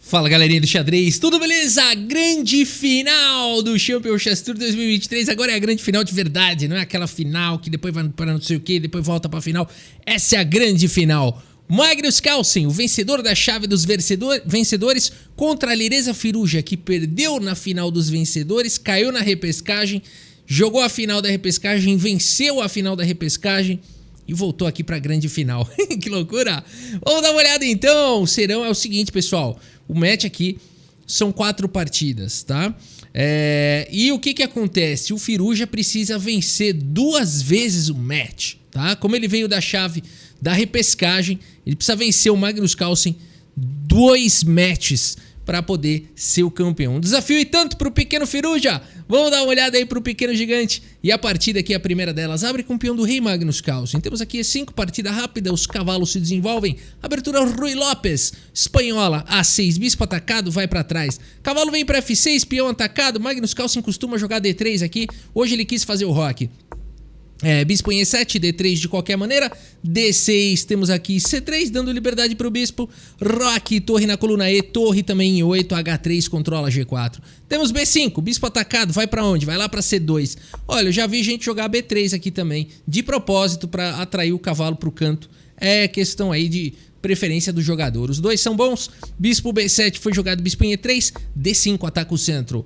Fala galerinha do xadrez, tudo beleza? Grande final do Champions Chess Tour 2023, agora é a grande final de verdade, não é aquela final que depois vai para não sei o que, depois volta pra final. Essa é a grande final. Magnus Carlsen, o vencedor da chave dos vencedores contra a Alireza Firouzja, que perdeu na final dos vencedores, caiu na repescagem, jogou a final da repescagem, venceu a final da repescagem e voltou aqui pra grande final. Que loucura! Vamos dar uma olhada então. O serão é o seguinte, pessoal. O match aqui são 4 partidas, tá? E o que acontece? O Firouzja precisa vencer 2 vezes o match, tá? Como ele veio da chave da repescagem, ele precisa vencer o Magnus Carlsen 2 matches para poder ser o campeão. Um desafio e tanto para o pequeno Firouzja. Vamos dar uma olhada aí para o pequeno gigante. E a partida aqui, a primeira delas, abre com o peão do rei Magnus Carlsen. Temos aqui 5 partidas rápidas, os cavalos se desenvolvem. Abertura Ruy Lopes, espanhola, A6, bispo atacado, vai para trás. Cavalo vem para F6, peão atacado. Magnus Carlsen costuma jogar D3 aqui. Hoje ele quis fazer o roque. Bispo em E7, D3 de qualquer maneira, D6, temos aqui C3 dando liberdade para o bispo, roque, torre na coluna E, torre também em 8, H3 controla G4. Temos B5, bispo atacado, vai para onde? Vai lá para C2. Olha, eu já vi gente jogar B3 aqui também, de propósito para atrair o cavalo para o canto. É questão aí de preferência do jogador. Os dois são bons, bispo B7 foi jogado, bispo em E3, D5 ataca o centro.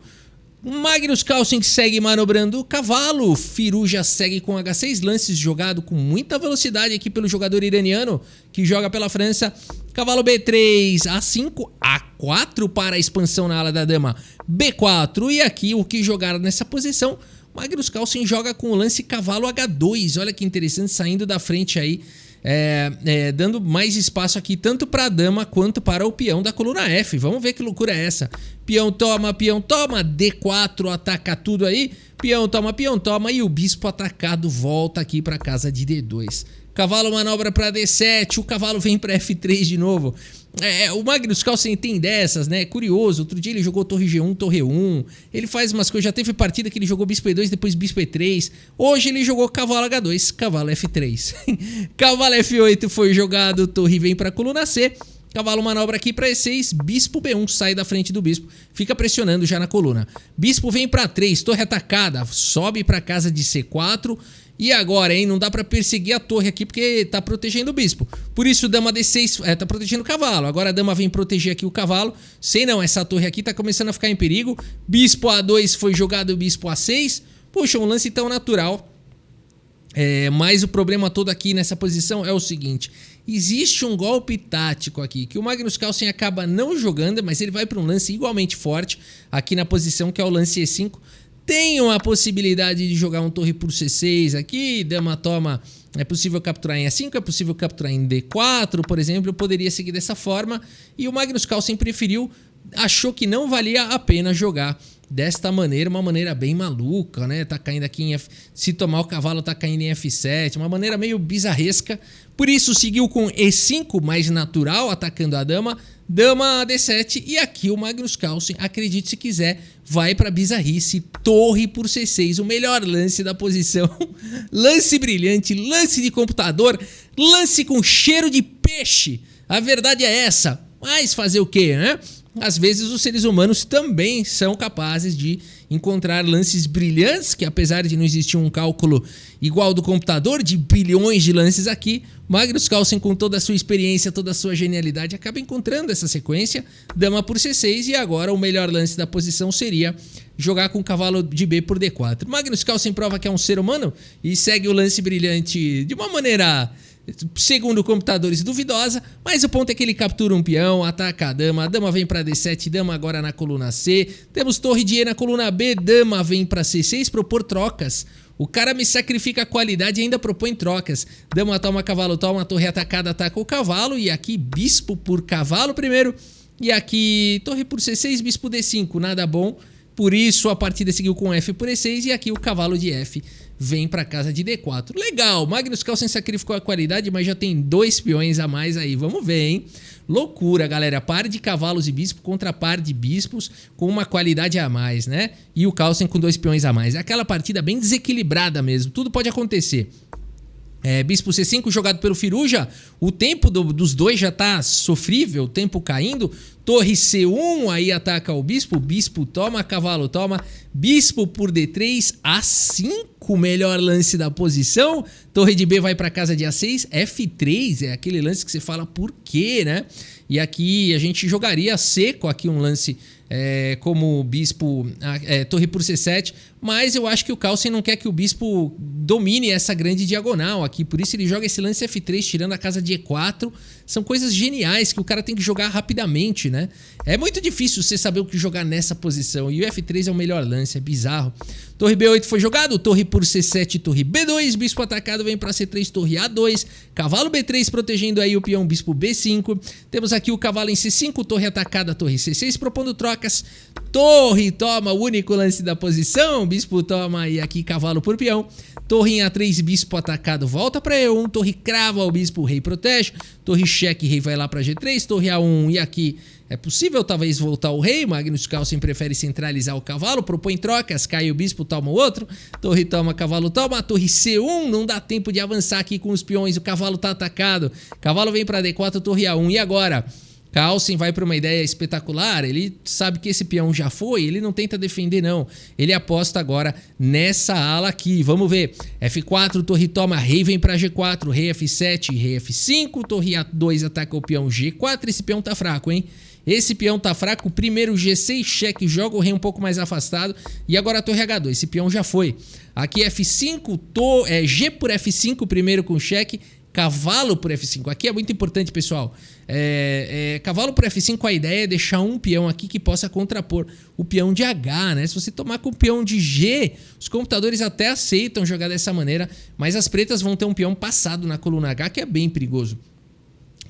Magnus Carlsen segue manobrando o cavalo, Firouzja segue com H6, lances jogado com muita velocidade aqui pelo jogador iraniano que joga pela França. Cavalo B3, A5, A4 para a expansão na ala da dama, B4. E aqui o que jogaram nessa posição, Magnus Carlsen joga com o lance cavalo H2, olha que interessante, saindo da frente aí. Dando mais espaço aqui tanto para a dama quanto para o peão da coluna F. Vamos ver que loucura é essa. Peão toma, D4 ataca tudo aí. Peão toma e o bispo atacado volta aqui para casa de D2. Cavalo manobra para D7, o cavalo vem para F3 de novo. O Magnus Carlsen tem dessas, né? Curioso, outro dia ele jogou torre G1, torre E1. Ele faz umas coisas, já teve partida que ele jogou bispo E2, depois bispo E3. Hoje ele jogou cavalo H2, cavalo F3. Cavalo F8 foi jogado, torre vem para coluna C. Cavalo manobra aqui para E6, bispo B1 sai da frente do bispo, fica pressionando já na coluna. Bispo vem para 3, torre atacada, sobe para casa de C4. E agora, hein? Não dá pra perseguir a torre aqui porque tá protegendo o bispo. Por isso, dama D6 tá protegendo o cavalo. Agora a dama vem proteger aqui o cavalo. Sei não, essa torre aqui tá começando a ficar em perigo. Bispo A2 foi jogado, bispo A6. Puxa, um lance tão natural. Mas o problema todo aqui nessa posição é o seguinte. Existe um golpe tático aqui que o Magnus Carlsen acaba não jogando, mas ele vai para um lance igualmente forte aqui na posição que é o lance E5. Tem uma possibilidade de jogar um torre por C6 aqui, dama toma, é possível capturar em A5, é possível capturar em D4, por exemplo, eu poderia seguir dessa forma. E o Magnus Carlsen preferiu, achou que não valia a pena jogar desta maneira, uma maneira bem maluca, né? Tá caindo aqui em se tomar o cavalo tá caindo em F7, uma maneira meio bizarresca. Por isso seguiu com E5, mais natural, atacando a dama. Dama D7 e aqui o Magnus Carlsen, acredite se quiser, vai para bizarrice, torre por C6, o melhor lance da posição. Lance brilhante, lance de computador, lance com cheiro de peixe. A verdade é essa, mas fazer o quê, né? Às vezes os seres humanos também são capazes de encontrar lances brilhantes, que apesar de não existir um cálculo igual do computador, de bilhões de lances aqui, Magnus Carlsen com toda a sua experiência, toda a sua genialidade, acaba encontrando essa sequência, dama por C6 e agora o melhor lance da posição seria jogar com cavalo de B por D4. Magnus Carlsen prova que é um ser humano e segue o lance brilhante de uma maneira, segundo computadores, duvidosa, mas o ponto é que ele captura um peão, ataca a dama vem para D7, dama agora na coluna C, temos torre de E na coluna B, dama vem para C6, propor trocas. O cara me sacrifica a qualidade e ainda propõe trocas. Dama toma, cavalo toma, torre atacada, ataca o cavalo. E aqui bispo por cavalo primeiro. E aqui torre por C6, bispo D5, nada bom. Por isso a partida seguiu com F por E6 e aqui o cavalo de F vem para casa de D4. Legal, Magnus Carlsen sacrificou a qualidade, mas já tem 2 peões a mais aí. Vamos ver, hein? Loucura, galera. Par de cavalos e bispo contra par de bispos com uma qualidade a mais, né? E o Carlsen com 2 peões a mais. É aquela partida bem desequilibrada mesmo. Tudo pode acontecer. Bispo C5 jogado pelo Firuja, o tempo dos dois já tá sofrível, o tempo caindo. Torre C1, aí ataca o bispo toma, cavalo toma, bispo por D3, A5, melhor lance da posição. Torre de B vai para casa de A6, F3, é aquele lance que você fala por quê, né? E aqui a gente jogaria seco aqui um lance como bispo, torre por C7, mas eu acho que o Carlsen não quer que o bispo domine essa grande diagonal aqui, por isso ele joga esse lance F3, tirando a casa de E4. São coisas geniais que o cara tem que jogar rapidamente, né? É muito difícil você saber o que jogar nessa posição, e o F3 é o melhor lance, é bizarro. Torre B8 foi jogado, torre por C7, torre B2, bispo atacado vem para C3, torre A2, cavalo B3 protegendo aí o peão bispo B5. Temos aqui o cavalo em C5, torre atacada, torre C6 propondo trocas, torre toma o único lance da posição, bispo toma e aqui cavalo por peão. Torre em A3, bispo atacado volta para E1, torre crava o bispo, o rei protege, torre cheque, rei vai lá para G3, torre A1 e aqui é possível talvez voltar o rei. Magnus Carlsen prefere centralizar o cavalo, propõe trocas, cai o bispo, toma o outro, torre toma, cavalo toma, torre C1, não dá tempo de avançar aqui com os peões, o cavalo tá atacado, cavalo vem para D4, torre A1 e agora? Carlsen vai para uma ideia espetacular, ele sabe que esse peão já foi, ele não tenta defender não, ele aposta agora nessa ala aqui, vamos ver, F4, torre toma, rei vem para G4, rei F7, rei F5, torre A2 ataca o peão G4, esse peão tá fraco, hein? Esse peão tá fraco, primeiro G6, cheque, joga o rei um pouco mais afastado e agora a torre H2, esse peão já foi. Aqui F5, G por F5 primeiro com cheque, cavalo por F5, aqui é muito importante pessoal, cavalo por F5 a ideia é deixar um peão aqui que possa contrapor o peão de H, né? Se você tomar com o peão de G, os computadores até aceitam jogar dessa maneira, mas as pretas vão ter um peão passado na coluna H que é bem perigoso.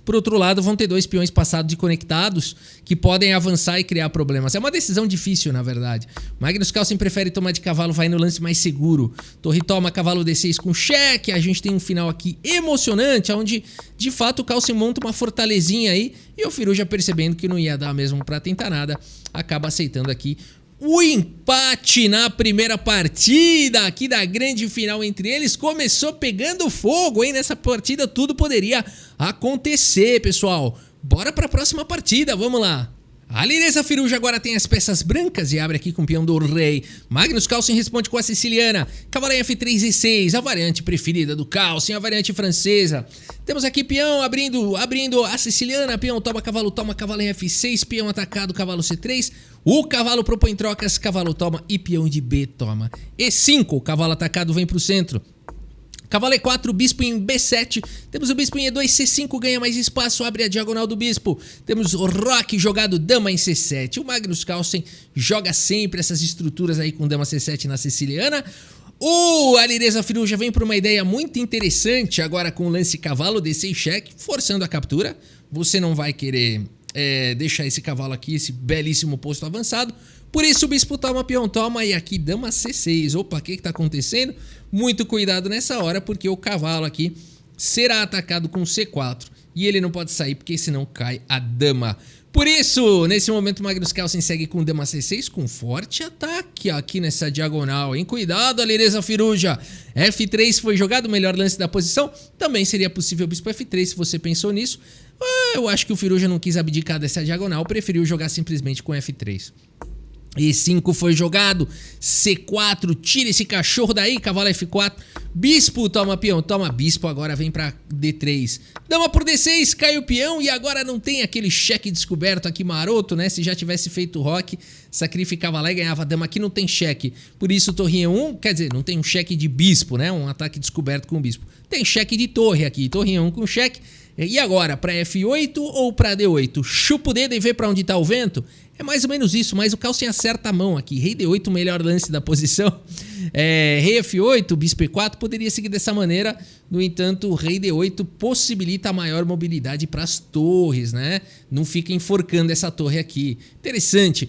Por outro lado, vão ter dois peões passados e conectados que podem avançar e criar problemas. É uma decisão difícil, na verdade. Magnus Carlsen prefere tomar de cavalo, vai no lance mais seguro. Torre toma, cavalo D6 com cheque. A gente tem um final aqui emocionante, onde, de fato, o Carlsen monta uma fortalezinha aí. E o Firuja, percebendo que não ia dar mesmo pra tentar nada, acaba aceitando aqui o empate na primeira partida aqui da grande final entre eles. Começou pegando fogo, hein? Nessa partida tudo poderia acontecer, pessoal. Bora para a próxima partida, vamos lá. A Lireza Firuja agora tem as peças brancas e abre aqui com o peão do rei. Magnus Carlsen responde com a siciliana. Cavalo em F3 e 6, a variante preferida do Carlsen, a variante francesa. Temos aqui peão abrindo a siciliana, peão toma, cavalo em F6, peão atacado, cavalo C3. O cavalo propõe trocas, cavalo toma e peão de B toma. E5, o cavalo atacado vem para o centro. Cavalo E4, bispo em B7, temos o bispo em E2, C5 ganha mais espaço, abre a diagonal do bispo. Temos o roque jogado dama em C7, o Magnus Carlsen joga sempre essas estruturas aí com dama C7 na siciliana. A Lireza Firuja vem para uma ideia muito interessante agora com o lance cavalo D6 cheque, forçando a captura. Você não vai querer deixar esse cavalo aqui, esse belíssimo posto avançado. Por isso o bispo toma, peão toma e aqui dama C6. Opa, o que está acontecendo? Muito cuidado nessa hora porque o cavalo aqui será atacado com C4 e ele não pode sair porque senão cai a dama. Por isso, nesse momento, Magnus Carlsen segue com dama C6 com forte ataque aqui nessa diagonal, hein? Cuidado, a Lireza Firuja. F3 foi jogado, o melhor lance da posição. Também seria possível bispo F3 se você pensou nisso. Eu acho que o Firuja não quis abdicar dessa diagonal, preferiu jogar simplesmente com F3. E5 foi jogado, C4, tira esse cachorro daí, cavalo F4, bispo toma peão, toma bispo, agora vem pra D3, dama por D6, cai o peão e agora não tem aquele cheque descoberto aqui maroto, né? Se já tivesse feito roque, sacrificava lá e ganhava dama, aqui não tem cheque, por isso torre E1, quer dizer, não tem um cheque de bispo, né? Um ataque descoberto com o bispo, tem cheque de torre aqui, torre E1 com cheque. E agora, para F8 ou para D8? Chupa o dedo e vê para onde está o vento? É mais ou menos isso, mas o Carlsen acerta a mão aqui. Rei D8, o melhor lance da posição. Rei F8, bispo E4, poderia seguir dessa maneira. No entanto, o rei D8 possibilita a maior mobilidade para as torres, né? Não fica enforcando essa torre aqui. Interessante.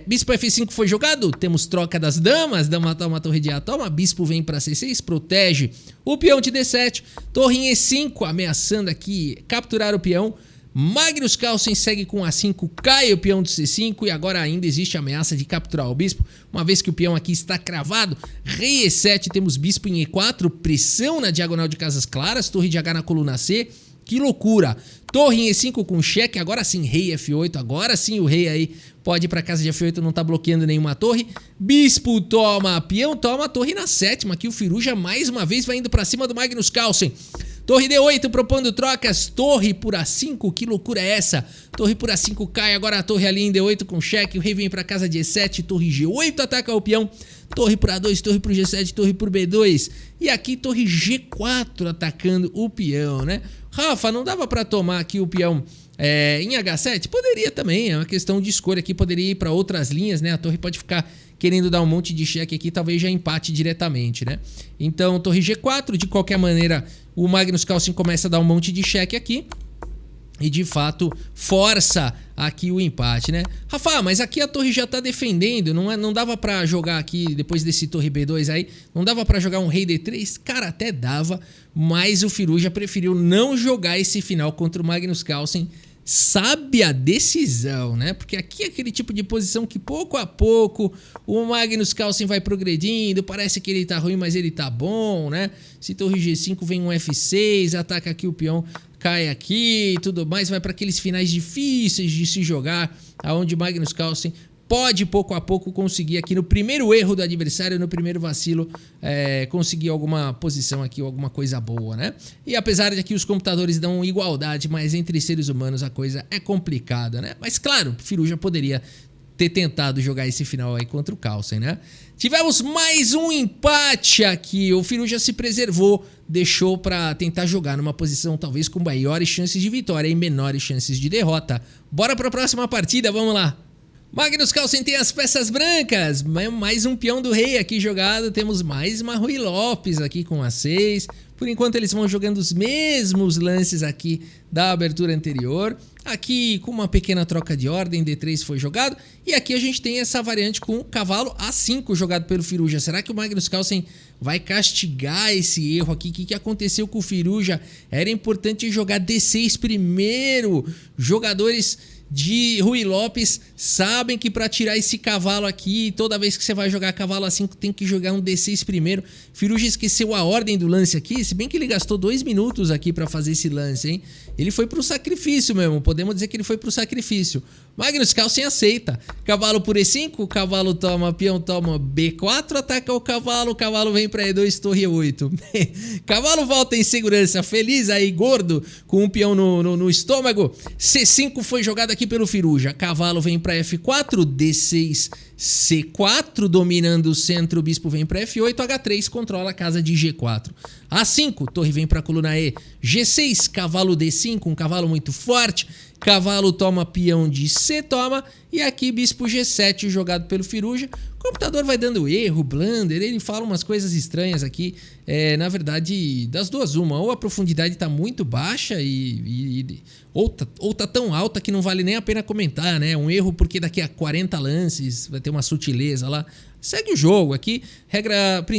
Bispo F5 foi jogado, temos troca das damas, dama toma, torre de A toma, bispo vem para C6, protege o peão de D7, torre em E5, ameaçando aqui capturar o peão. Magnus Carlsen segue com A5, cai o peão do C5 e agora ainda existe a ameaça de capturar o bispo, uma vez que o peão aqui está cravado. Rei E7, temos bispo em E4, pressão na diagonal de casas claras, torre de H na coluna C, que loucura. Torre em E5 com cheque, agora sim rei F8, agora sim o rei aí pode ir para casa de F8, não tá bloqueando nenhuma torre. Bispo toma, peão toma, torre na sétima, aqui o Firuja mais uma vez vai indo para cima do Magnus Carlsen. Torre D8 propondo trocas, torre por A5, que loucura é essa? Torre por A5 cai, agora a torre ali em D8 com cheque, o rei vem pra casa de E7, torre G8 ataca o peão, torre por A2, torre por G7, torre por B2, e aqui torre G4 atacando o peão, né? Rafa, não dava pra tomar aqui o peão em H7? Poderia também, é uma questão de escolha aqui, poderia ir pra outras linhas, né? A torre pode ficar querendo dar um monte de cheque aqui, talvez já empate diretamente, né? Então, torre G4, de qualquer maneira, o Magnus Carlsen começa a dar um monte de cheque aqui e, de fato, força aqui o empate, né? Rafa, mas aqui a torre já tá defendendo, não dava pra jogar aqui, depois desse torre B2 aí, não dava pra jogar um rei D3? Cara, até dava, mas o Firuja preferiu não jogar esse final contra o Magnus Carlsen. Sabe a decisão, né? Porque aqui é aquele tipo de posição que pouco a pouco o Magnus Carlsen vai progredindo, parece que ele tá ruim, mas ele tá bom, né? Se torre G5 vem um F6, ataca aqui o peão, cai aqui e tudo mais, vai para aqueles finais difíceis de se jogar, aonde Magnus Carlsen pode pouco a pouco conseguir aqui no primeiro erro do adversário, no primeiro vacilo, conseguir alguma posição aqui, alguma coisa boa, né? E apesar de que os computadores dão igualdade, mas entre seres humanos a coisa é complicada, né? Mas claro, o Firuja poderia ter tentado jogar esse final aí contra o Carlsen, né? Tivemos mais um empate aqui, o Firuja se preservou, deixou para tentar jogar numa posição talvez com maiores chances de vitória e menores chances de derrota. Bora para a próxima partida, vamos lá! Magnus Carlsen tem as peças brancas, mais um peão do rei aqui jogado, temos mais uma Ruy Lopes aqui com A6, por enquanto eles vão jogando os mesmos lances aqui da abertura anterior, aqui com uma pequena troca de ordem, D3 foi jogado, e aqui a gente tem essa variante com o cavalo A5 jogado pelo Firuja. Será que o Magnus Carlsen vai castigar esse erro aqui? O que aconteceu com o Firuja? Era importante jogar D6 primeiro, jogadores de Ruy Lopes sabem que para tirar esse cavalo aqui, toda vez que você vai jogar cavalo A5 tem que jogar um D6 primeiro. Firuja esqueceu a ordem do lance aqui, se bem que ele gastou 2 minutos aqui para fazer esse lance, hein? Ele foi pro sacrifício mesmo, podemos dizer que ele foi pro sacrifício. Magnus Carlsen aceita, cavalo por E5, cavalo toma, peão toma B4, ataca o cavalo vem para E2, torre E8. Cavalo volta em segurança, feliz aí, gordo, com um peão no estômago. C5 foi jogado aqui pelo Firuja, cavalo vem para F4, D6, C4, dominando o centro, o bispo vem para F8, H3 controla a casa de G4. A5, torre vem para a coluna E, G6, cavalo D5, um cavalo muito forte, cavalo toma, peão de C toma, e aqui bispo G7 jogado pelo Firuja. O computador vai dando erro, blunder, ele fala umas coisas estranhas aqui, na verdade das duas uma, ou a profundidade está muito baixa ou tá tão alta que não vale nem a pena comentar, né? Um erro porque daqui a 40 lances vai ter uma sutileza lá. Segue o jogo aqui,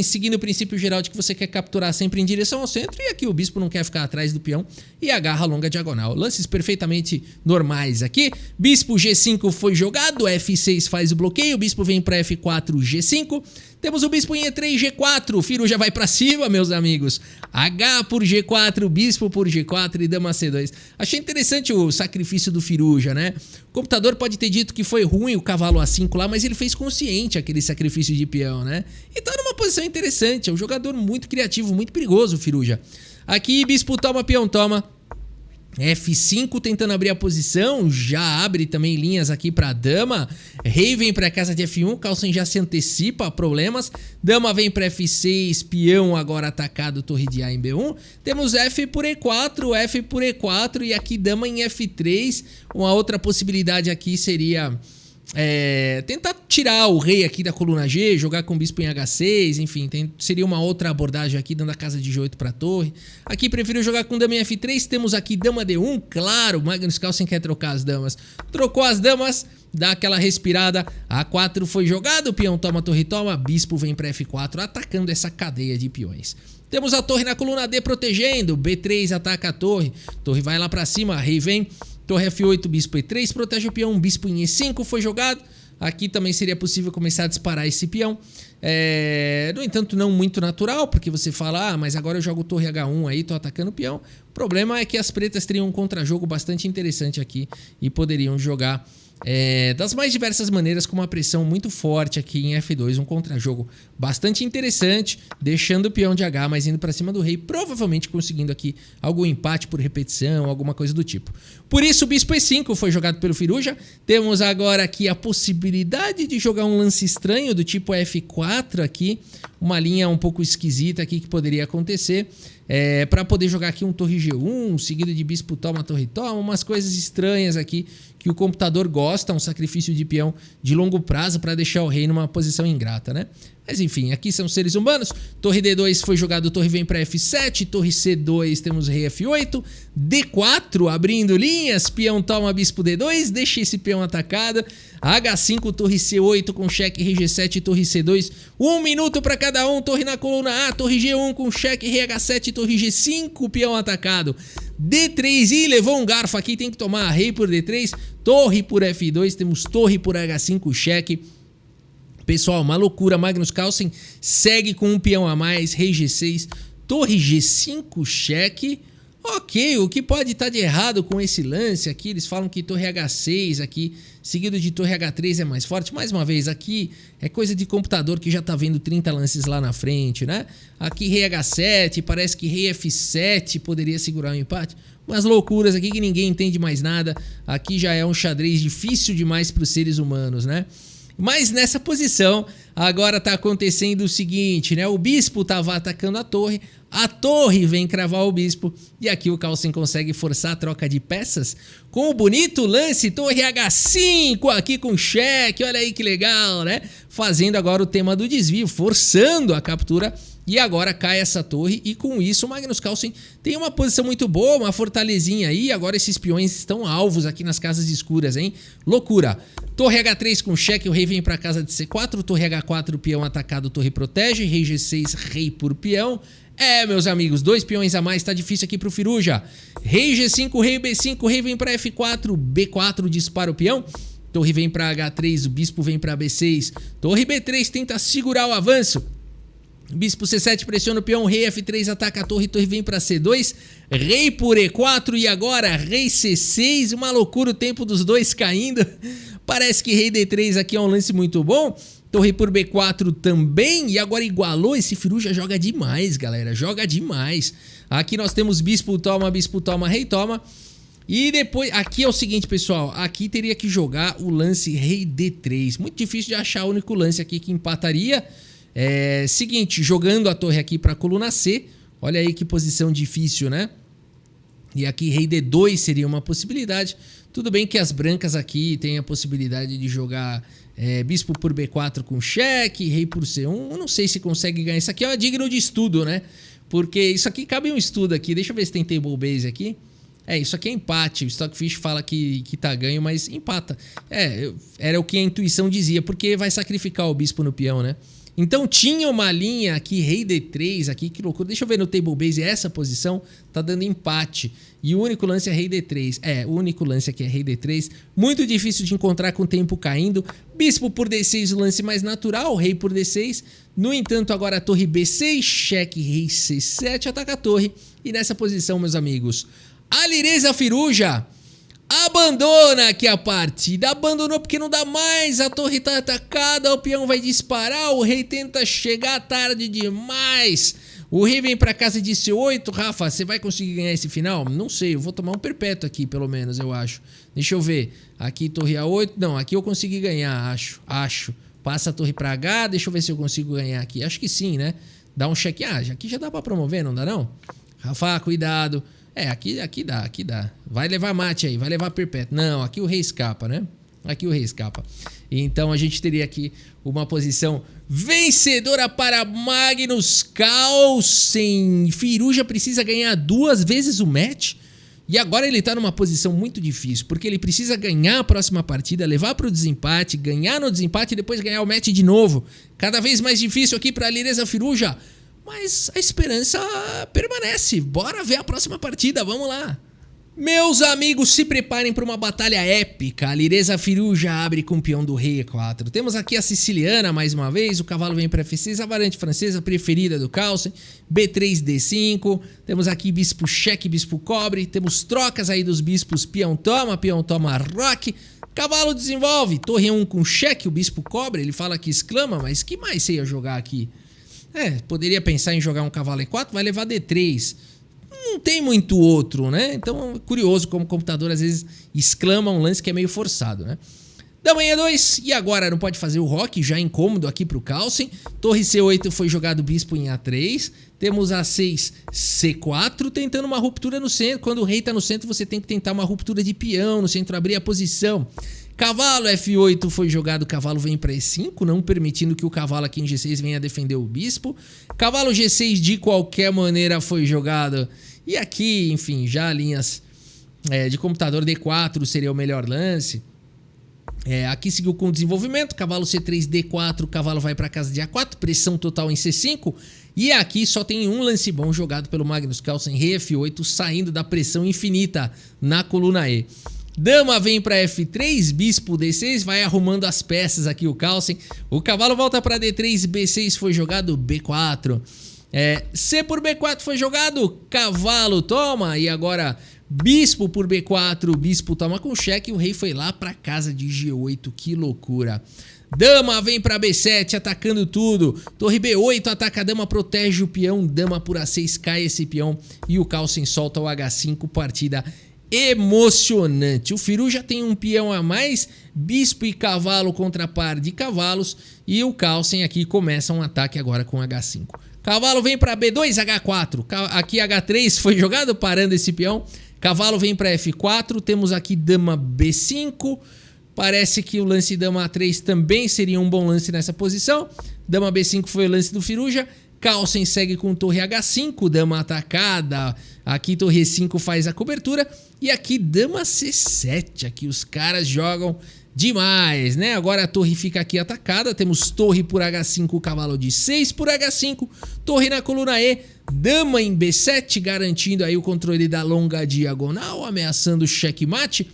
seguindo o princípio geral de que você quer capturar sempre em direção ao centro, e aqui o bispo não quer ficar atrás do peão e agarra a longa diagonal. Lances perfeitamente normais aqui. Bispo G5 foi jogado, F6 faz o bloqueio, o bispo vem para F4, G5. Temos o bispo em E3, G4, o Firuja vai pra cima, meus amigos. H por G4, bispo por G4 e dama C2. Achei interessante o sacrifício do Firuja, né? O computador pode ter dito que foi ruim o cavalo A5 lá, mas ele fez consciente aquele sacrifício de peão, né? E tá numa posição interessante, é um jogador muito criativo, muito perigoso o Firuja. Aqui, bispo toma, peão toma. F5 tentando abrir a posição, já abre também linhas aqui para dama. Rei vem para a casa de F1, Carlsen já se antecipa a problemas. Dama vem para F6, peão agora atacado, torre de A em B1. Temos F por E4, F por E4 e aqui dama em F3. Uma outra possibilidade aqui seria tentar tirar o rei aqui da coluna G, jogar com o bispo em H6, enfim, seria uma outra abordagem aqui, dando a casa de G8 para a torre. Aqui prefiro jogar com dama em F3, temos aqui dama D1, claro, Magnus Carlsen quer trocar as damas. Trocou as damas, dá aquela respirada, A4 foi jogado, peão toma, torre toma, bispo vem para F4, atacando essa cadeia de peões. Temos a torre na coluna D protegendo, B3 ataca a torre vai lá para cima, rei vem, Torre F8, bispo E3, protege o peão, bispo em E5 foi jogado. Aqui também seria possível começar a disparar esse peão. No entanto, não muito natural, porque você fala, mas agora eu jogo torre H1 aí, tô atacando o peão. O problema é que as pretas teriam um contra-jogo bastante interessante aqui e poderiam jogar das mais diversas maneiras, com uma pressão muito forte aqui em F2, um contra-jogo bastante interessante, deixando o peão de H, mas indo para cima do rei, provavelmente conseguindo aqui algum empate por repetição, alguma coisa do tipo. Por isso o bispo E5 foi jogado pelo Firuja. Temos agora aqui a possibilidade de jogar um lance estranho do tipo F4 aqui, uma linha um pouco esquisita aqui que poderia acontecer. Para poder jogar aqui um torre G1, seguido de bispo toma, torre toma, umas coisas estranhas aqui que o computador gosta, um sacrifício de peão de longo prazo para deixar o rei numa posição ingrata, né? Mas enfim, aqui são seres humanos. Torre D2 foi jogado, torre vem para F7, torre C2 temos rei F8, D4 abrindo linhas, peão toma, bispo D2, deixa esse peão atacado, H5, torre C8 com cheque, rei G7, torre C2, 1 minuto para cada um, torre na coluna A, torre G1 com cheque, rei H7, torre G5, peão atacado, D3, e levou um garfo aqui, tem que tomar rei por D3, torre por F2, temos torre por H5, cheque. Pessoal, uma loucura, Magnus Carlsen segue com um peão a mais, rei G6, torre G5, cheque. Ok, o que pode estar de errado com esse lance aqui? Eles falam que torre H6 aqui, seguido de torre H3 é mais forte. Mais uma vez, aqui é coisa de computador que já tá vendo 30 lances lá na frente, né? Aqui rei H7, parece que rei F7 poderia segurar um empate. Umas loucuras aqui que ninguém entende mais nada. Aqui já é um xadrez difícil demais para os seres humanos, né? Mas nessa posição, agora tá acontecendo o seguinte, né? O bispo tava atacando a torre vem cravar o bispo, e aqui o Carlsen consegue forçar a troca de peças com o bonito lance torre H5 aqui com cheque, olha aí que legal, né? Fazendo agora o tema do desvio, forçando a captura, e agora cai essa torre, e com isso o Magnus Carlsen tem uma posição muito boa, uma fortalezinha aí, agora esses peões estão alvos aqui nas casas escuras, hein? Loucura! Torre H3 com cheque, o rei vem para casa de C4, torre H4, peão atacado, torre protege, rei G6, rei por peão. Meus amigos, 2 peões a mais, tá difícil aqui pro Firuja. Rei G5, rei B5, rei vem para F4, B4 dispara o peão. Torre vem para H3, o bispo vem para B6. Torre B3 tenta segurar o avanço. Bispo C7 pressiona o peão, rei F3 ataca a torre, torre vem para C2, rei por E4 e agora rei C6, uma loucura o tempo dos dois caindo. Parece que rei D3 aqui é um lance muito bom. Torre por B4 também, e agora igualou. Esse Firuja joga demais, galera, joga demais. Aqui nós temos bispo toma, rei toma. E depois, aqui é o seguinte, pessoal, aqui teria que jogar o lance rei D3. Muito difícil de achar o único lance aqui que empataria. Seguinte, jogando a torre aqui para a coluna C. Olha aí que posição difícil, né? E aqui rei D2 seria uma possibilidade. Tudo bem que as brancas aqui têm a possibilidade de jogar bispo por B4 com cheque, rei por C1. Eu não sei se consegue ganhar. Isso aqui é digno de estudo, né? Porque isso aqui cabe um estudo aqui. Deixa eu ver se tem table base aqui. Isso aqui é empate. O Stockfish fala que tá ganho, mas empata. Era o que a intuição dizia, porque vai sacrificar o bispo no peão, né? Então tinha uma linha aqui, rei D3 aqui, que loucura. Deixa eu ver no table base, essa posição tá dando empate. E o único lance é rei D3. O único lance aqui é rei D3. Muito difícil de encontrar com o tempo caindo. Bispo por D6, o lance mais natural, rei por D6. No entanto, agora a torre B6, cheque, rei C7, ataca a torre. E nessa posição, meus amigos, Alireza Firuja abandona aqui a partida, abandonou porque não dá mais, a torre tá atacada, o peão vai disparar, o rei tenta chegar tarde demais, o rei vem pra casa de C8, Rafa, você vai conseguir ganhar esse final? Não sei, eu vou tomar um perpétuo aqui pelo menos, eu acho. Deixa eu ver, aqui torre A8, não, aqui eu consegui ganhar, acho. Passa a torre pra H, deixa eu ver se eu consigo ganhar aqui, acho que sim, né? Dá um cheque, aqui já dá pra promover, não dá não? Rafa, cuidado. Aqui dá. Vai levar mate aí, vai levar perpétuo. Não, aqui o rei escapa, né? Aqui o rei escapa. Então a gente teria aqui uma posição vencedora para Magnus Carlsen. Firuja precisa ganhar 2 vezes o match. E agora ele tá numa posição muito difícil, porque ele precisa ganhar a próxima partida, levar pro desempate, ganhar no desempate e depois ganhar o match de novo. Cada vez mais difícil aqui para Alireza Firuja. Mas a esperança permanece. Bora ver a próxima partida, vamos lá. Meus amigos, se preparem para uma batalha épica. A Lireza Firuja abre com o peão do rei E4. Temos aqui a siciliana mais uma vez. O cavalo vem para F6, a variante francesa preferida do Carlsen. B3, D5. Temos aqui bispo cheque, bispo cobre. Temos trocas aí dos bispos peão toma, roque. Cavalo desenvolve. Torre 1 com cheque, o bispo cobre. Ele fala que exclama, mas que mais você ia jogar aqui? Poderia pensar em jogar um cavalo E4, vai levar D3. Não tem muito outro, né? Então é curioso como o computador às vezes exclama um lance que é meio forçado, né? Dama em E2, e agora não pode fazer o roque, já incômodo aqui pro Carlsen. Torre C8 foi jogado bispo em A3. Temos A6, C4, tentando uma ruptura no centro. Quando o rei tá no centro, você tem que tentar uma ruptura de peão no centro, abrir a posição. Cavalo F8 foi jogado, cavalo vem para E5, não permitindo que o cavalo aqui em G6 venha defender o bispo. Cavalo G6 de qualquer maneira foi jogado. E aqui, enfim, já linhas de computador D4 seria o melhor lance. Aqui seguiu com o desenvolvimento, cavalo C3, D4, cavalo vai para casa de A4, pressão total em C5. E aqui só tem um lance bom jogado pelo Magnus Carlsen, rei F8, saindo da pressão infinita na coluna E. Dama vem para F3, bispo D6, vai arrumando as peças aqui o Carlsen. O cavalo volta para D3, B6 foi jogado, B4. C por B4 foi jogado, cavalo toma. E agora bispo por B4, bispo toma com cheque. O rei foi lá para casa de G8, que loucura. Dama vem para B7, atacando tudo. Torre B8, ataca a dama, protege o peão. Dama por A6, cai esse peão. E o Carlsen solta o H5, partida emocionante. O Firuja tem um peão a mais, bispo e cavalo contra par de cavalos, e o Carlsen aqui começa um ataque agora com H5. Cavalo vem para B2, H4. Aqui H3 foi jogado parando esse peão. Cavalo vem para F4, temos aqui dama B5. Parece que o lance dama A3 também seria um bom lance nessa posição. Dama B5 foi o lance do Firuja. Carlsen segue com torre H5, dama atacada. Aqui torre E5 faz a cobertura. E aqui dama C7. Aqui os caras jogam demais, né? Agora a torre fica aqui atacada. Temos torre por H5, cavalo de 6 por H5. Torre na coluna E. Dama em B7, garantindo aí o controle da longa diagonal, ameaçando o checkmate.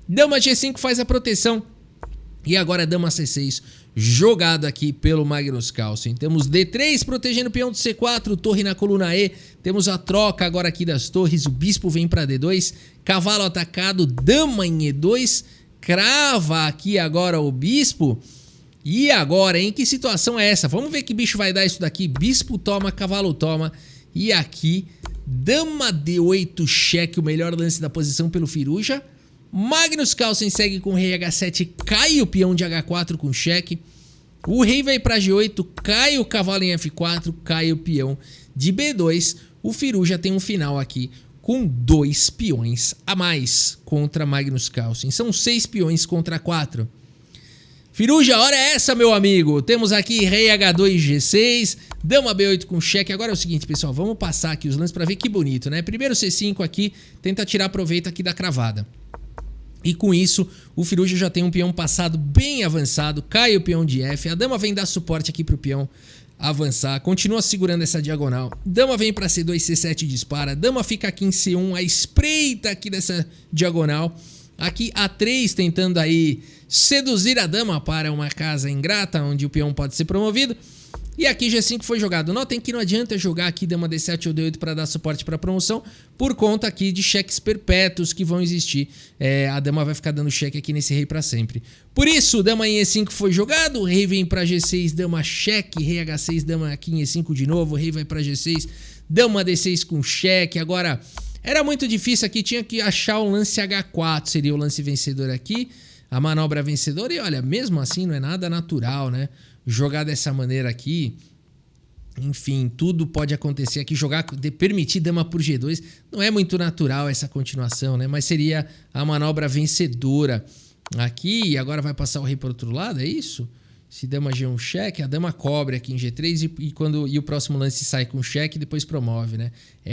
Dama G5 faz a proteção. E agora dama C6, jogado aqui pelo Magnus Carlsen. Temos D3 protegendo o peão de C4, torre na coluna E. Temos a troca agora aqui das torres, o bispo vem para D2, cavalo atacado, dama em E2, crava aqui agora o bispo. E agora, hein? Que situação é essa? Vamos ver que bicho vai dar isso daqui. Bispo toma, cavalo toma. E aqui, dama D8, cheque, o melhor lance da posição pelo Firuja. Magnus Carlsen segue com rei H7, cai o peão de H4 com cheque. O rei vai para G8, cai o cavalo em F4, cai o peão de B2. O Firuja tem um final aqui com 2 peões a mais contra Magnus Carlsen. São 6 peões contra 4. Firuja, hora é essa, meu amigo. Temos aqui rei H2, G6, dama B8 com cheque. Agora é o seguinte, pessoal, vamos passar aqui os lances para ver que bonito, né? Primeiro C5 aqui, tenta tirar proveito aqui da cravada. E com isso, o Firuja já tem um peão passado bem avançado, cai o peão de F, a dama vem dar suporte aqui pro peão avançar, continua segurando essa diagonal, dama vem para C2, C7 e dispara, dama fica aqui em C1, a espreita aqui dessa diagonal, aqui A3 tentando aí seduzir a dama para uma casa ingrata, onde o peão pode ser promovido. E aqui G5 foi jogado. Notem que não adianta jogar aqui dama D7 ou D8 para dar suporte para promoção, por conta aqui de cheques perpétuos que vão existir. A dama vai ficar dando cheque aqui nesse rei para sempre. Por isso, dama em E5 foi jogado, rei vem para G6, dama cheque, rei H6, dama aqui em E5 de novo, rei vai para G6, dama D6 com cheque. Agora, era muito difícil aqui, tinha que achar o lance H4, seria o lance vencedor aqui, a manobra vencedora. E olha, mesmo assim não é nada natural, né? Jogar dessa maneira aqui, enfim, tudo pode acontecer aqui. Permitir dama por G2 não é muito natural essa continuação, né? Mas seria a manobra vencedora aqui. E agora vai passar o rei para o outro lado, é isso? Se dama G1 cheque, a dama cobre aqui em G3 e o próximo lance sai com cheque e depois promove, né?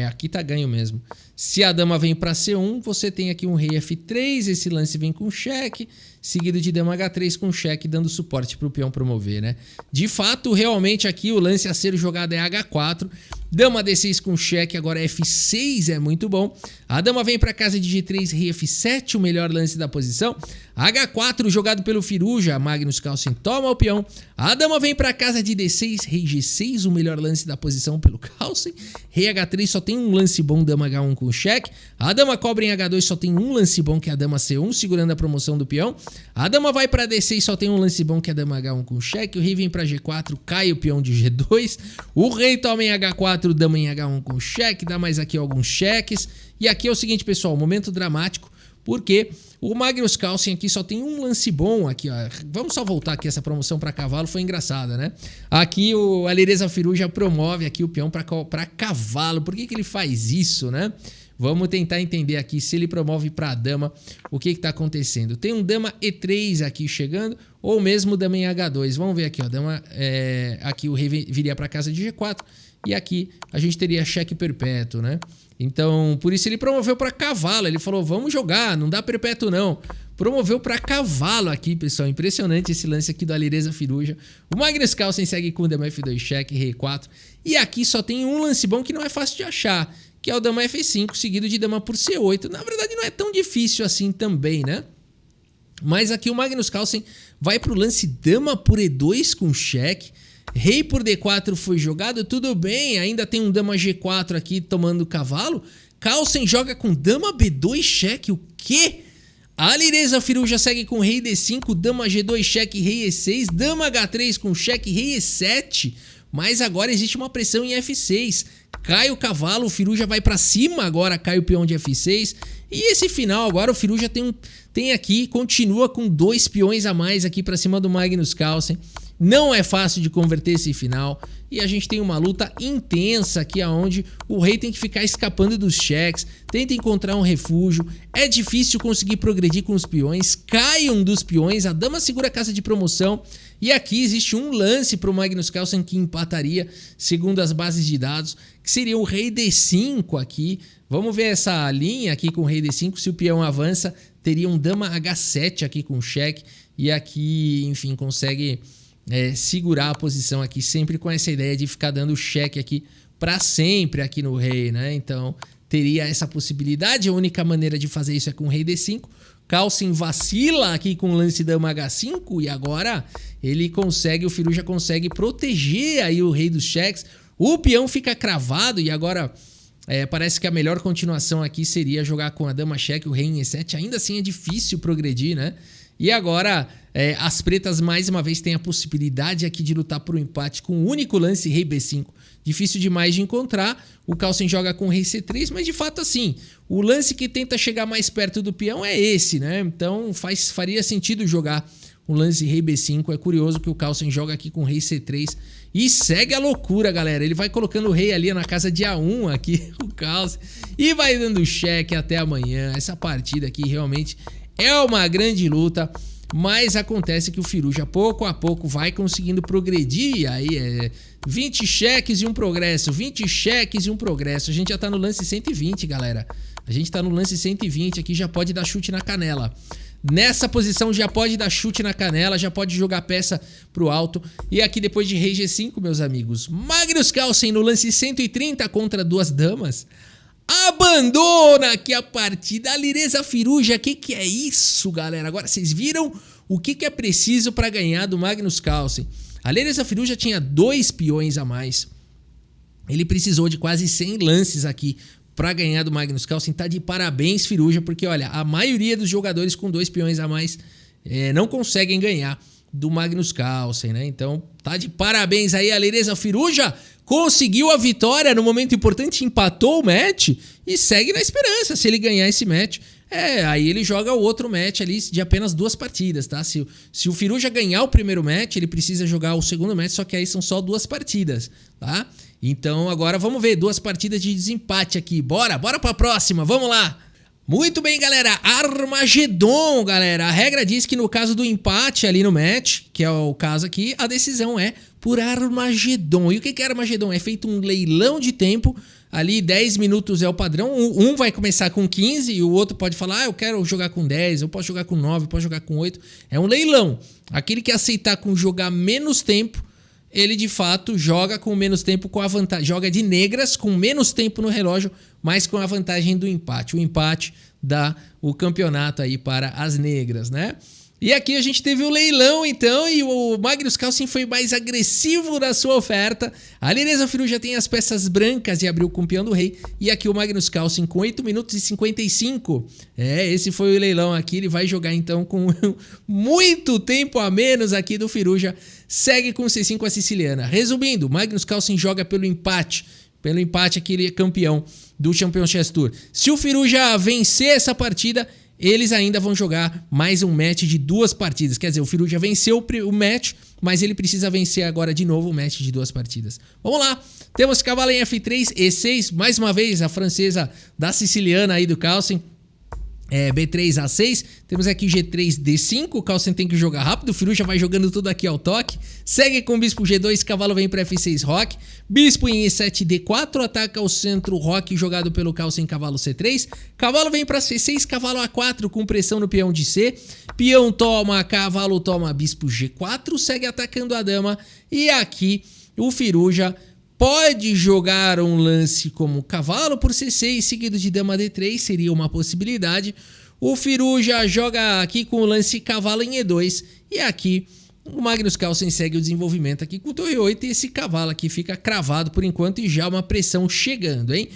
Aqui tá ganho mesmo. Se a dama vem para C1, você tem aqui um rei F3, esse lance vem com cheque, seguido de dama H3 com cheque, dando suporte para o peão promover, né? De fato, realmente aqui o lance a ser jogado é H4. Dama D6 com cheque, agora F6 é muito bom. A dama vem para casa de G3, rei F7, o melhor lance da posição. H4 jogado pelo Firuja, Magnus Carlsen toma o peão. A dama vem para casa de D6, rei G6, o melhor lance da posição pelo Carlsen. Rei H3 só tem um lance bom, dama H1 com cheque. A dama cobra em H2 só tem um lance bom, que é a dama C1, segurando a promoção do peão. A dama vai para D6, só tem um lance bom, que é a dama H1 com cheque. O rei vem para G4, cai o peão de G2. O rei toma em H4, dama em H1 com cheque, dá mais aqui alguns cheques. E aqui é o seguinte, pessoal, momento dramático, porque o Magnus Carlsen aqui só tem um lance bom aqui, ó. Vamos só voltar aqui, essa promoção para cavalo foi engraçada, né? Aqui o Alireza Firuja promove aqui o peão para cavalo. Por que ele faz isso, né? Vamos tentar entender aqui se ele promove para a dama, o que está acontecendo. Tem um dama E3 aqui chegando, ou mesmo dama em H2. Vamos ver aqui, ó, dama, aqui o rei viria para casa de G4 e aqui a gente teria cheque perpétuo, né? Então, por isso ele promoveu para cavalo. Ele falou, vamos jogar, não dá perpétuo não. Promoveu para cavalo aqui, pessoal. Impressionante esse lance aqui do Alireza Firuja. O Magnus Carlsen segue com dama F2 cheque, rei 4. E aqui só tem um lance bom que não é fácil de achar, que é o dama F5, seguido de dama por C8. Na verdade, não é tão difícil assim também, né? Mas aqui o Magnus Carlsen vai para o lance dama por E2 com cheque. Rei por D4 foi jogado, tudo bem, ainda tem um dama G4 aqui tomando cavalo. Carlsen joga com dama B2 cheque, o quê? A Alireza Firuja segue com rei D5, dama G2 cheque, rei E6, dama H3 com cheque, rei E7. Mas agora existe uma pressão em F6. Cai o cavalo, o Firuja vai pra cima agora, cai o peão de F6. E esse final agora o Firuja tem aqui, continua com 2 peões a mais aqui pra cima do Magnus Carlsen. Não é fácil de converter esse final. E a gente tem uma luta intensa aqui, onde o rei tem que ficar escapando dos cheques, tenta encontrar um refúgio, é difícil conseguir progredir com os peões, cai um dos peões, a dama segura a casa de promoção, e aqui existe um lance para o Magnus Carlsen que empataria, segundo as bases de dados, que seria o rei D5 aqui. Vamos ver essa linha aqui com o rei D5, se o peão avança, teria um dama H7 aqui com cheque, e aqui, enfim, consegue segurar a posição aqui, sempre com essa ideia de ficar dando cheque aqui para sempre aqui no rei, né? Então teria essa possibilidade. A única maneira de fazer isso é com o rei D5. Carlsen vacila aqui com o lance dama H5 e agora ele consegue, o Firuja consegue proteger aí o rei dos cheques. O peão fica cravado e agora parece que a melhor continuação aqui seria jogar com a dama cheque, o rei em E7. Ainda assim é difícil progredir, né? E agora as pretas mais uma vez têm a possibilidade aqui de lutar por um empate com o único lance rei B5. Difícil demais de encontrar. O Carlsen joga com rei C3, mas de fato assim, o lance que tenta chegar mais perto do peão é esse, né? Então faria sentido jogar o lance rei B5. É curioso que o Carlsen joga aqui com rei C3 e segue a loucura, galera. Ele vai colocando o rei ali na casa de A1 aqui, o Carlsen, e vai dando cheque até amanhã. Essa partida aqui realmente é uma grande luta, mas acontece que o Firuja pouco a pouco vai conseguindo progredir. Aí 20 cheques e um progresso, 20 cheques e um progresso. A gente já tá no lance 120, galera. A gente tá no lance 120 aqui, já pode dar chute na canela. Nessa posição já pode dar chute na canela, já pode jogar peça pro alto. E aqui depois de rei G5, meus amigos, Magnus Carlsen no lance 130 contra 2 damas. Abandona aqui a partida. Alireza Firuja, que é isso, galera? Agora vocês viram o que é preciso para ganhar do Magnus Carlsen. Alireza Firuja tinha 2 peões a mais. Ele precisou de quase 100 lances aqui para ganhar do Magnus Carlsen. Tá de parabéns, Firuja, porque olha, a maioria dos jogadores com 2 peões a mais não conseguem ganhar do Magnus Carlsen, né? Então tá de parabéns aí, Alireza Firuja. Conseguiu a vitória no momento importante, empatou o match e segue na esperança. Se ele ganhar esse match, aí ele joga o outro match ali de apenas 2 partidas, tá? Se o Firuja ganhar o primeiro match, ele precisa jogar o segundo match, só que aí são só 2 partidas, tá? Então agora vamos ver 2 partidas de desempate aqui. Bora pra próxima, vamos lá! Muito bem, galera, Armagedon, galera. A regra diz que no caso do empate ali no match, que é o caso aqui, a decisão é por Armagedon. E o que é Armagedon? É feito um leilão de tempo, ali 10 minutos é o padrão, um vai começar com 15 e o outro pode falar, eu quero jogar com 10, eu posso jogar com 9, eu posso jogar com 8. É um leilão. Aquele que aceitar com jogar menos tempo, ele de fato joga com menos tempo, com a vantagem, joga de negras com menos tempo no relógio, mas com a vantagem do empate. O empate dá o campeonato aí para as negras, né? E aqui a gente teve o leilão, então, e o Magnus Carlsen foi mais agressivo na sua oferta. A Linesa Firu já tem as peças brancas e abriu com o peão do rei. E aqui o Magnus Carlsen com 8 minutos e 55. Esse foi o leilão aqui. Ele vai jogar, então, com muito tempo a menos aqui do Firuja. Segue com C5 a siciliana. Resumindo, Magnus Carlsen joga pelo empate. Pelo empate aqui ele é campeão do Champions Chess Tour. Se o Firuja vencer essa partida, eles ainda vão jogar mais um match de 2 partidas. Quer dizer, o Firuja venceu o match, mas ele precisa vencer agora de novo o match de 2 partidas. Vamos lá. Temos cavalo em F3, E6. Mais uma vez, a francesa da siciliana aí do Carlsen. B3, A6. Temos aqui G3, D5. O Carlsen tem que jogar rápido. O Firuja vai jogando tudo aqui ao toque. Segue com bispo G2. Cavalo vem para F6, roque. Bispo em E7, D4. Ataca o centro, roque jogado pelo Carlsen. Cavalo C3. Cavalo vem para C6. Cavalo A4 com pressão no peão de C. Peão toma, cavalo toma. Bispo G4. Segue atacando a dama. E aqui o Firuja pode jogar um lance como cavalo por C6 seguido de dama D3, seria uma possibilidade. O Firuja joga aqui com o lance cavalo em E2 e aqui o Magnus Carlsen segue o desenvolvimento aqui com torre 8 e esse cavalo aqui fica cravado por enquanto e já uma pressão chegando, hein?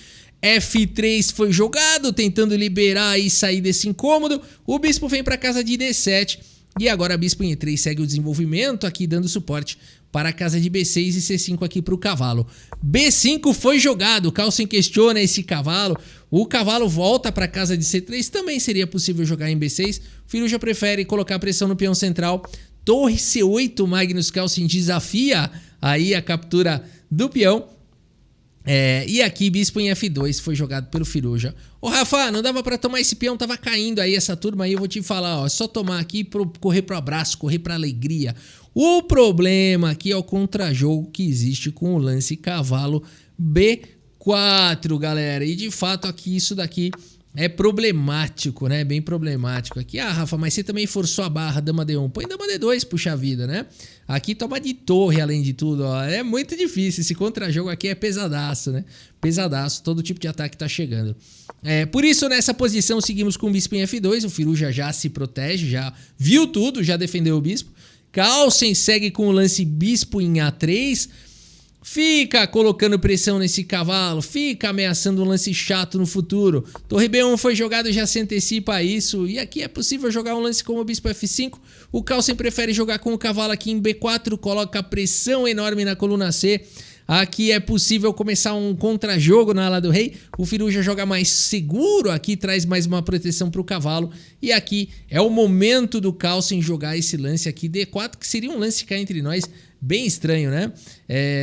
F3 foi jogado, tentando liberar e sair desse incômodo. O bispo vem para casa de D7 e agora bispo em E3 segue o desenvolvimento aqui dando suporte para a casa de B6 e C5 aqui para o cavalo. B5 foi jogado, o Carlsen questiona esse cavalo, o cavalo volta para a casa de C3, também seria possível jogar em B6, o Firuja prefere colocar pressão no peão central, torre C8, Magnus Carlsen desafia aí a captura do peão. E aqui bispo em F2 foi jogado pelo Firuja. Ô Rafa, não dava pra tomar esse peão, tava caindo aí essa turma aí, eu vou te falar, ó, só tomar aqui, correr pro abraço, correr pra alegria. O problema aqui é o contrajogo que existe com o lance cavalo B4, galera. E de fato aqui isso daqui é problemático, né? Bem problemático aqui. Ah, Rafa, mas você também forçou a barra, dama D1. Põe dama D2, puxa vida, né? Aqui toma de torre, além de tudo, ó. É muito difícil. Esse contrajogo aqui é pesadaço, né? Pesadaço. Todo tipo de ataque tá chegando. Por isso, nessa posição, seguimos com o bispo em F2. O Firuja já se protege, já viu tudo, já defendeu o bispo. Carlsen segue com o lance bispo em A3. Fica colocando pressão nesse cavalo, fica ameaçando um lance chato no futuro. Torre B1 foi jogado, já se antecipa a isso. E aqui é possível jogar um lance como o bispo F5. O Carlsen prefere jogar com o cavalo aqui em B4, coloca pressão enorme na coluna C. Aqui é possível começar um contrajogo na ala do rei. O Firuja joga mais seguro aqui, traz mais uma proteção para o cavalo. E aqui é o momento do Carlsen jogar esse lance aqui D4, que seria um lance cá entre nós bem estranho, né?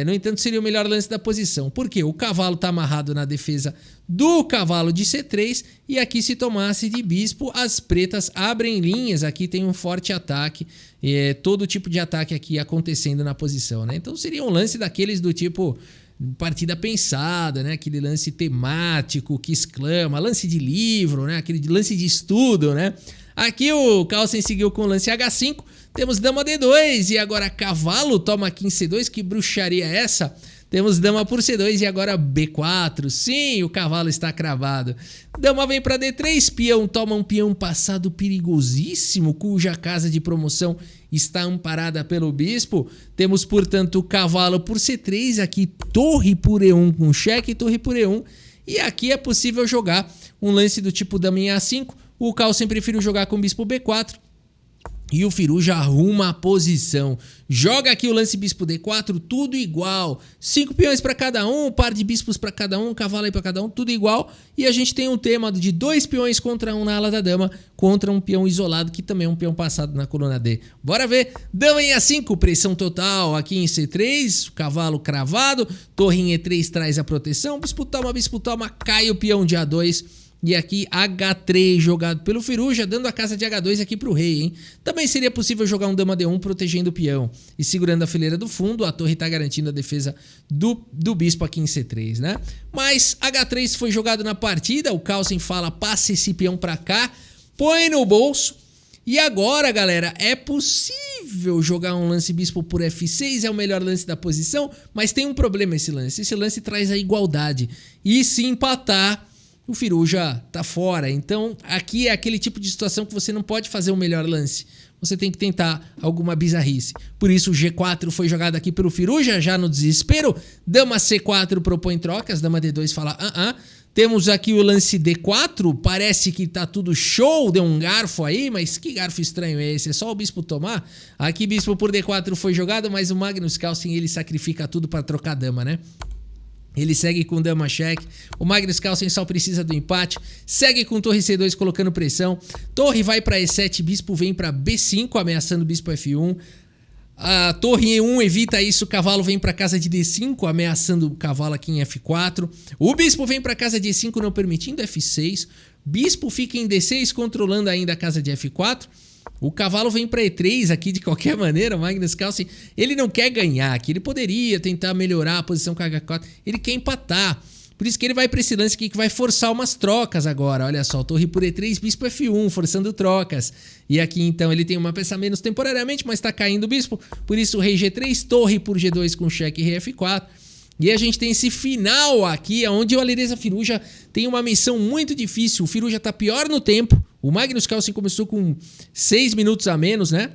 No entanto, seria o melhor lance da posição. Por quê? O cavalo está amarrado na defesa do cavalo de C3 e aqui se tomasse de bispo, as pretas abrem linhas. Aqui tem um forte ataque, todo tipo de ataque aqui acontecendo na posição, né? Então seria um lance daqueles do tipo partida pensada, né? Aquele lance temático que exclama, lance de livro, né? Aquele lance de estudo, né? Aqui o Carlsen seguiu com o lance H5, temos dama D2 e agora cavalo toma aqui em C2, que bruxaria é essa? Temos dama por C2 e agora B4, sim, o cavalo está cravado. Dama vem para D3, peão toma um peão passado perigosíssimo, cuja casa de promoção está amparada pelo bispo. Temos, portanto, o cavalo por C3, aqui torre por E1 com cheque, torre por E1. E aqui é possível jogar um lance do tipo dama em A5. O Carlsen prefere jogar com bispo B4. E o Firuja arruma a posição. Joga aqui o lance bispo D4, tudo igual. 5 peões para cada um, par de bispos para cada um, cavalo aí para cada um, tudo igual. E a gente tem um tema de 2 peões contra um na ala da dama, contra um peão isolado, que também é um peão passado na coluna D. Bora ver. Dama em A5, pressão total aqui em C3, cavalo cravado, torre em E3 traz a proteção, bispo toma, cai o peão de A2. E aqui H3 jogado pelo Firuja, dando a casa de H2 aqui pro rei, hein? Também seria possível jogar um dama D1 protegendo o peão e segurando a fileira do fundo. A torre tá garantindo a defesa do bispo aqui em C3, né? Mas H3 foi jogado na partida. O Carlsen fala, passa esse peão pra cá, põe no bolso. E agora, galera, é possível possível jogar um lance bispo por F6, é o melhor lance da posição, mas tem um problema esse lance. Esse lance traz a igualdade. E se empatar, o Firuja tá fora. Então aqui é aquele tipo de situação que você não pode fazer o melhor lance. Você tem que tentar alguma bizarrice. Por isso o G4 foi jogado aqui pelo Firuja, já no desespero. Dama C4 propõe trocas, dama D2 fala Temos aqui o lance D4, parece que tá tudo show, deu um garfo aí, mas que garfo estranho é esse? É só o bispo tomar? Aqui bispo por D4 foi jogado, mas o Magnus Carlsen ele sacrifica tudo para trocar dama, né? Ele segue com dama cheque, o Magnus Carlsen só precisa do empate, segue com torre C2 colocando pressão, torre vai para E7, bispo vem para B5 ameaçando o bispo F1, a torre E1 evita isso, o cavalo vem para casa de D5 ameaçando o cavalo aqui em F4, o bispo vem para casa de E5 não permitindo F6, bispo fica em D6 controlando ainda a casa de F4, o cavalo vem para E3 aqui de qualquer maneira, o Magnus Carlsen, ele não quer ganhar aqui, ele poderia tentar melhorar a posição com H4, ele quer empatar. Por isso que ele vai para esse lance aqui que vai forçar umas trocas agora. Olha só, torre por E3, bispo F1, forçando trocas. E aqui então ele tem uma peça menos temporariamente, mas está caindo o bispo. Por isso rei G3, torre por G2 com cheque rei F4. E a gente tem esse final aqui, onde o Alireza Firuja tem uma missão muito difícil. O Firuja tá pior no tempo. O Magnus Carlsen começou com 6 minutos a menos, né?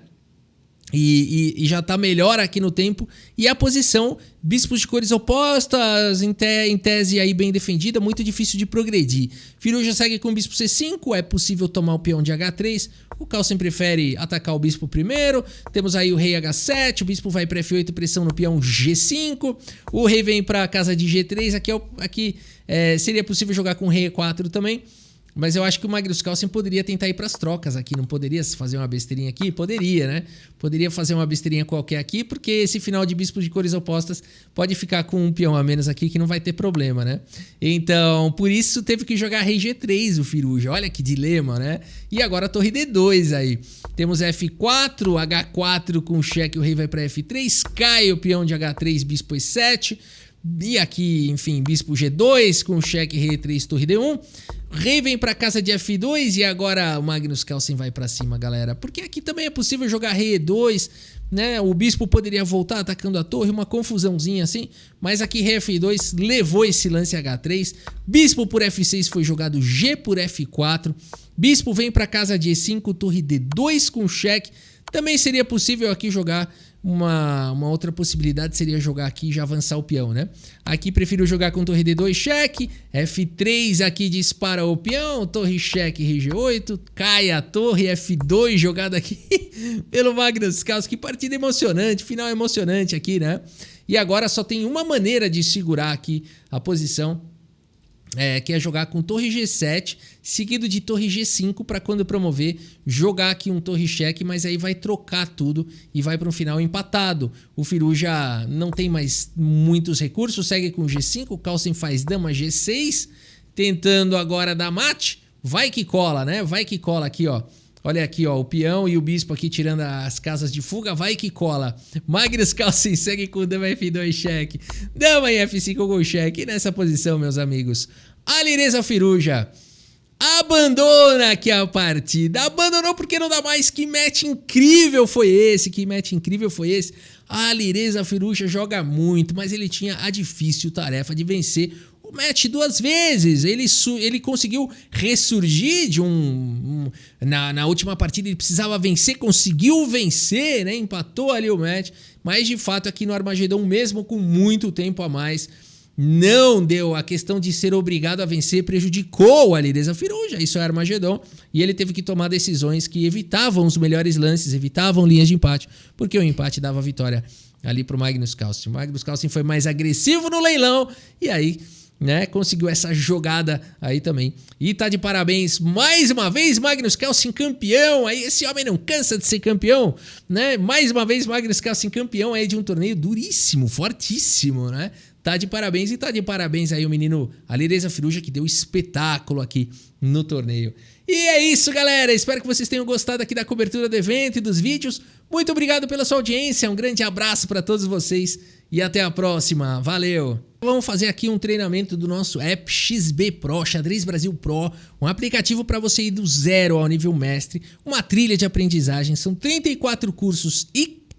E já tá melhor aqui no tempo. E a posição, bispos de cores opostas, em tese aí bem defendida, muito difícil de progredir. Firuja segue com o bispo C5, é possível tomar o peão de H3. O Carlsen prefere atacar o bispo primeiro. Temos aí o rei H7, o bispo vai para F8, pressão no peão G5. O rei vem para a casa de G3, aqui seria possível jogar com rei E4 também. Mas eu acho que o Magnus Carlsen poderia tentar ir para as trocas aqui. Não poderia fazer uma besteirinha aqui? Poderia, né? Poderia fazer uma besteirinha qualquer aqui, porque esse final de bispos de cores opostas pode ficar com um peão a menos aqui que não vai ter problema, né? Então, por isso teve que jogar rei G3 o Firuja. Olha que dilema, né? E agora torre D2 aí. Temos F4, H4 com cheque, o rei vai para F3, cai o peão de H3, bispo E7. E aqui, enfim, bispo G2 com cheque, rei E3, torre D1. Rei vem para casa de F2 e agora o Magnus Carlsen vai para cima, galera. Porque aqui também é possível jogar rei E2, né? O bispo poderia voltar atacando a torre, uma confusãozinha assim. Mas aqui rei F2 levou esse lance H3. Bispo por F6 foi jogado G por F4. Bispo vem para casa de E5, torre D2 com cheque. Também seria possível aqui jogar uma outra possibilidade, seria jogar aqui e já avançar o peão, né? Aqui prefiro jogar com torre D2 cheque, F3 aqui dispara o peão, torre cheque, rei G8, cai a torre, F2 jogada aqui pelo Magnus Carlsen. Que partida emocionante, final emocionante aqui, né? E agora só tem uma maneira de segurar aqui a posição, que é jogar com torre G7, seguido de torre G5 para quando promover, jogar aqui um torre cheque, mas aí vai trocar tudo e vai para um final empatado. O Firuja não tem mais muitos recursos, segue com G5, o Carlsen faz dama G6, tentando agora dar mate, vai que cola, né? Vai que cola aqui, ó. Olha aqui, ó, o peão e o bispo aqui tirando as casas de fuga, vai que cola. Magnus Carlsen segue com dama F2 cheque, dama em F5 com cheque. E nessa posição, meus amigos, Alireza Firuja abandona aqui a partida. Abandonou porque não dá mais. Que match incrível foi esse? Que match incrível foi esse? A Alireza Firuja joga muito, mas ele tinha a difícil tarefa de vencer o match 2 vezes. Ele conseguiu ressurgir de na última partida ele precisava vencer, conseguiu vencer, né? Empatou ali o match, mas de fato aqui no Armagedon, mesmo com muito tempo a mais, não deu. A questão de ser obrigado a vencer prejudicou a Alireza Firuja. Isso é Armagedon. E ele teve que tomar decisões que evitavam os melhores lances, evitavam linhas de empate, porque o empate dava vitória ali pro Magnus Carlsen. O Magnus Carlsen foi mais agressivo no leilão e aí, né, conseguiu essa jogada aí também. E tá de parabéns mais uma vez, Magnus Carlsen campeão. Aí esse homem não cansa de ser campeão, né? Mais uma vez Magnus Carlsen campeão aí de um torneio duríssimo, fortíssimo, né? Tá de parabéns, e tá de parabéns aí o menino Alireza Firuja, que deu espetáculo aqui no torneio. E é isso, galera. Espero que vocês tenham gostado aqui da cobertura do evento e dos vídeos. Muito obrigado pela sua audiência. Um grande abraço para todos vocês e até a próxima. Valeu! Vamos fazer aqui um treinamento do nosso app XB Pro, Xadrez Brasil Pro, um aplicativo para você ir do zero ao nível mestre, uma trilha de aprendizagem, são 34 cursos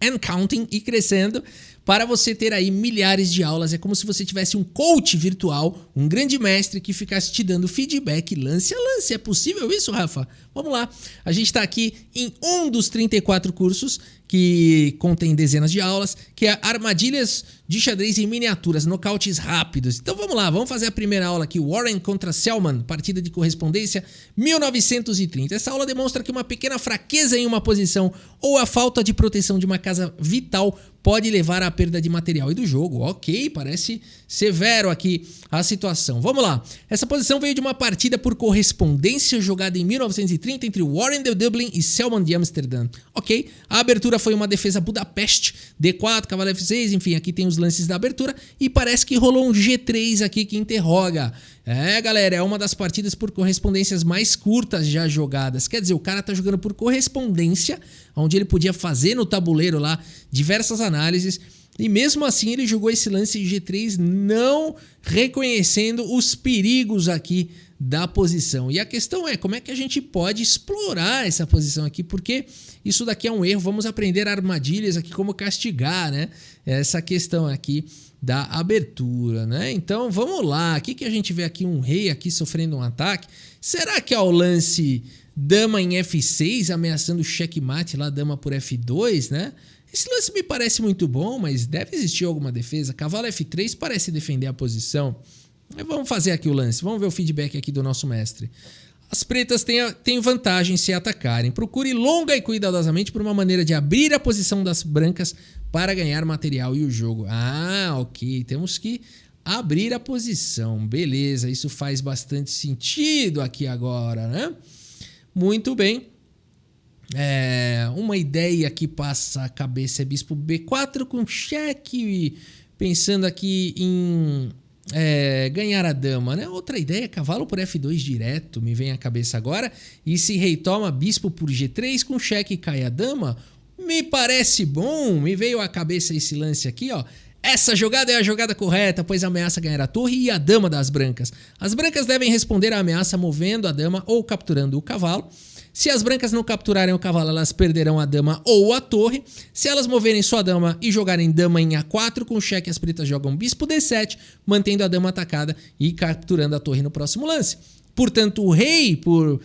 and counting e crescendo, para você ter aí milhares de aulas. É como se você tivesse um coach virtual, um grande mestre que ficasse te dando feedback lance a lance. É possível isso, Rafa? Vamos lá. A gente está aqui em um dos 34 cursos que contém dezenas de aulas, que é Armadilhas de Xadrez em Miniaturas, nocautes rápidos. Então vamos lá, vamos fazer a primeira aula aqui, Warren contra Selman, partida de correspondência 1930. Essa aula demonstra que uma pequena fraqueza em uma posição ou a falta de proteção de uma casa vital pode levar à perda de material e do jogo. Ok, parece severo aqui a situação. Vamos lá. Essa posição veio de uma partida por correspondência jogada em 1930 entre Warren de Dublin e Selman de Amsterdã. Ok, a abertura foi uma defesa Budapeste, D4, cavalo F6, enfim, aqui tem os lances da abertura e parece que rolou um G3 aqui que interroga. É, galera, é uma das partidas por correspondências mais curtas já jogadas. Quer dizer, o cara tá jogando por correspondência, onde ele podia fazer no tabuleiro lá diversas análises, e mesmo assim ele jogou esse lance G3 não reconhecendo os perigos aqui da posição. E a questão é, como é que a gente pode explorar essa posição aqui? Porque isso daqui é um erro, vamos aprender armadilhas aqui, como castigar, né? Essa questão aqui da abertura, né? Então vamos lá, o que a gente vê aqui? Um rei aqui sofrendo um ataque. Será que é o lance dama em F6 ameaçando checkmate lá, dama por F2, né? Esse lance me parece muito bom, mas deve existir alguma defesa. Cavalo F3 parece defender a posição. Vamos fazer aqui o lance, vamos ver o feedback aqui do nosso mestre. As pretas têm vantagem se atacarem. Procure longa e cuidadosamente por uma maneira de abrir a posição das brancas para ganhar material e o jogo. Ah, ok. Temos que abrir a posição. Beleza, isso faz bastante sentido aqui agora, né? Muito bem. Uma ideia que passa a cabeça é bispo B4 com cheque, pensando aqui em ganhar a dama, né? Outra ideia, cavalo por F2 direto, me vem à cabeça agora. E se rei toma, bispo por G3 com cheque cai a dama, me parece bom. Me veio à cabeça esse lance aqui, ó. Essa jogada é a jogada correta, pois ameaça ganhar a torre e a dama das brancas. As brancas devem responder à ameaça movendo a dama ou capturando o cavalo. Se as brancas não capturarem o cavalo, elas perderão a dama ou a torre. Se elas moverem sua dama e jogarem dama em A4, com cheque as pretas jogam bispo D7, mantendo a dama atacada e capturando a torre no próximo lance. Portanto, o rei por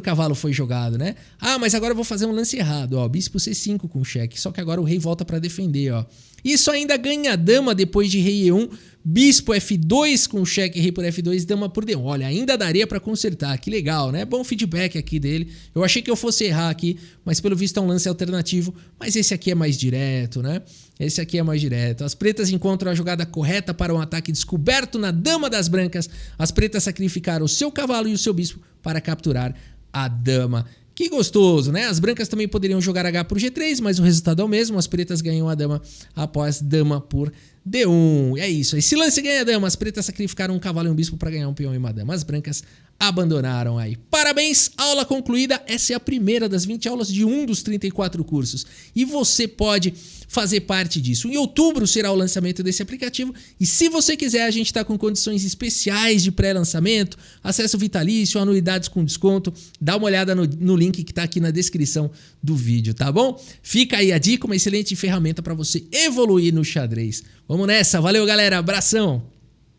cavalo foi jogado, né? Ah, mas agora eu vou fazer um lance errado, ó, bispo C5 com cheque, só que agora o rei volta para defender, ó. Isso ainda ganha dama depois de rei E1, bispo F2 com cheque, rei por F2, dama por D1. Olha, ainda daria para consertar, que legal, né? Bom feedback aqui dele. Eu achei que eu fosse errar aqui, mas pelo visto é um lance alternativo, mas esse aqui é mais direto, né? Esse aqui é mais direto. As pretas encontram a jogada correta para um ataque descoberto na dama das brancas. As pretas sacrificaram o seu cavalo e o seu bispo para capturar a dama. Que gostoso, né? As brancas também poderiam jogar H por G3, mas o resultado é o mesmo. As pretas ganham a dama após dama por D1. É isso. Esse lance ganha a dama. As pretas sacrificaram um cavalo e um bispo para ganhar um peão e uma dama. As brancas abandonaram aí. Parabéns, aula concluída. Essa é a primeira das 20 aulas de um dos 34 cursos. E você pode fazer parte disso. Em outubro será o lançamento desse aplicativo. E se você quiser, a gente está com condições especiais de pré-lançamento, acesso vitalício, anuidades com desconto. Dá uma olhada no link que está aqui na descrição do vídeo, tá bom? Fica aí a dica, uma excelente ferramenta para você evoluir no xadrez. Vamos nessa. Valeu, galera. Abração.